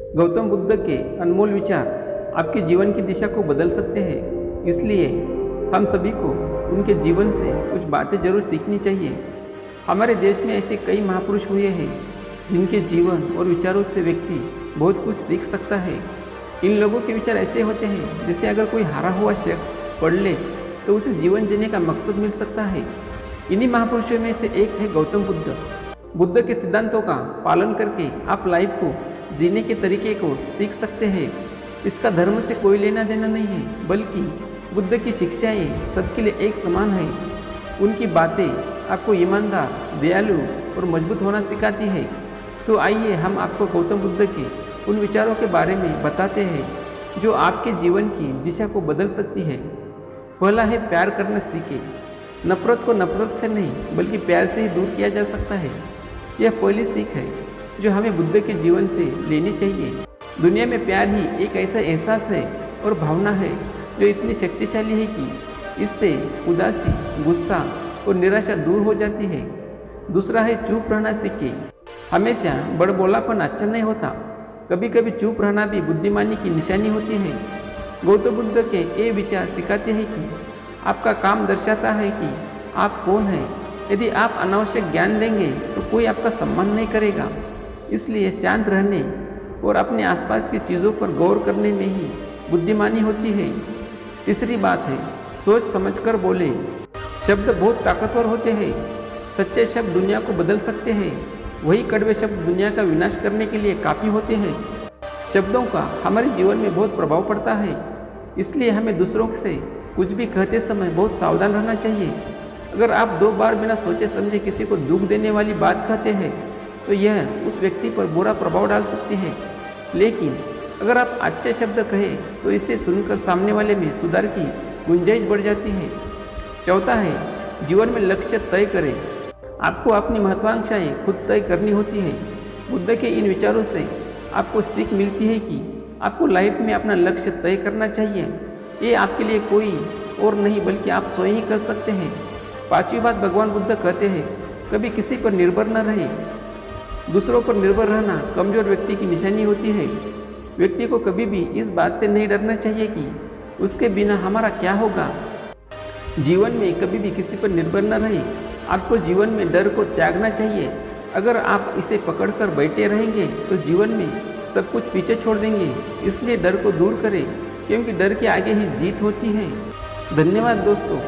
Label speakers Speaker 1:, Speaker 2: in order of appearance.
Speaker 1: गौतम बुद्ध के अनमोल विचार आपके जीवन की दिशा को बदल सकते हैं, इसलिए हम सभी को उनके जीवन से कुछ बातें जरूर सीखनी चाहिए। हमारे देश में ऐसे कई महापुरुष हुए हैं जिनके जीवन और विचारों से व्यक्ति बहुत कुछ सीख सकता है। इन लोगों के विचार ऐसे होते हैं जैसे अगर कोई हारा हुआ शख्स पढ़ ले तो उसे जीवन जीने का मकसद मिल सकता है। इन्हीं महापुरुषों में से एक है गौतम बुद्ध। बुद्ध के सिद्धांतों का पालन करके आप लाइफ को जीने के तरीके को सीख सकते हैं। इसका धर्म से कोई लेना देना नहीं है, बल्कि बुद्ध की शिक्षाएं सबके लिए एक समान है। उनकी बातें आपको ईमानदार, दयालु और मजबूत होना सिखाती है। तो आइए हम आपको गौतम बुद्ध के उन विचारों के बारे में बताते हैं जो आपके जीवन की दिशा को बदल सकती है। पहला है प्यार करना सीखें। नफरत को नफरत से नहीं बल्कि प्यार से ही दूर किया जा सकता है। यह पहली सीख है जो हमें बुद्ध के जीवन से लेनी चाहिए। दुनिया में प्यार ही एक ऐसा एहसास है और भावना है जो इतनी शक्तिशाली है कि इससे उदासी, गुस्सा और निराशा दूर हो जाती है। दूसरा है चुप रहना सीखें। हमेशा बड़बोलापन अच्छा नहीं होता, कभी कभी चुप रहना भी बुद्धिमानी की निशानी होती है। गौतम बुद्ध के ये विचार सिखाते हैं कि आपका काम दर्शाता है कि आप कौन हैं। यदि आप अनावश्यक ज्ञान देंगे तो कोई आपका सम्मान नहीं करेगा। इसलिए शांत रहने और अपने आसपास की चीज़ों पर गौर करने में ही बुद्धिमानी होती है। तीसरी बात है सोच समझकर बोले। शब्द बहुत ताकतवर होते हैं। सच्चे शब्द दुनिया को बदल सकते हैं, वही कड़वे शब्द दुनिया का विनाश करने के लिए काफ़ी होते हैं। शब्दों का हमारे जीवन में बहुत प्रभाव पड़ता है, इसलिए हमें दूसरों से कुछ भी कहते समय बहुत सावधान रहना चाहिए। अगर आप 2 बार बिना सोचे समझे किसी को दुख देने वाली बात कहते हैं तो यह उस व्यक्ति पर बुरा प्रभाव डाल सकती है, लेकिन अगर आप अच्छे शब्द कहें तो इसे सुनकर सामने वाले में सुधार की गुंजाइश बढ़ जाती है। चौथा है जीवन में लक्ष्य तय करें। आपको अपनी महत्वाकांक्षाएं खुद तय करनी होती है। बुद्ध के इन विचारों से आपको सीख मिलती है कि आपको लाइफ में अपना लक्ष्य तय करना चाहिए। ये आपके लिए कोई और नहीं बल्कि आप स्वयं ही कर सकते हैं। 5वीं बात भगवान बुद्ध कहते हैं कभी किसी पर निर्भर न रहे। दूसरों पर निर्भर रहना कमजोर व्यक्ति की निशानी होती है। व्यक्ति को कभी भी इस बात से नहीं डरना चाहिए कि उसके बिना हमारा क्या होगा। जीवन में कभी भी किसी पर निर्भर न रहे। आपको जीवन में डर को त्यागना चाहिए। अगर आप इसे पकड़कर बैठे रहेंगे तो जीवन में सब कुछ पीछे छोड़ देंगे। इसलिए डर को दूर करें, क्योंकि डर के आगे ही जीत होती है। धन्यवाद दोस्तों।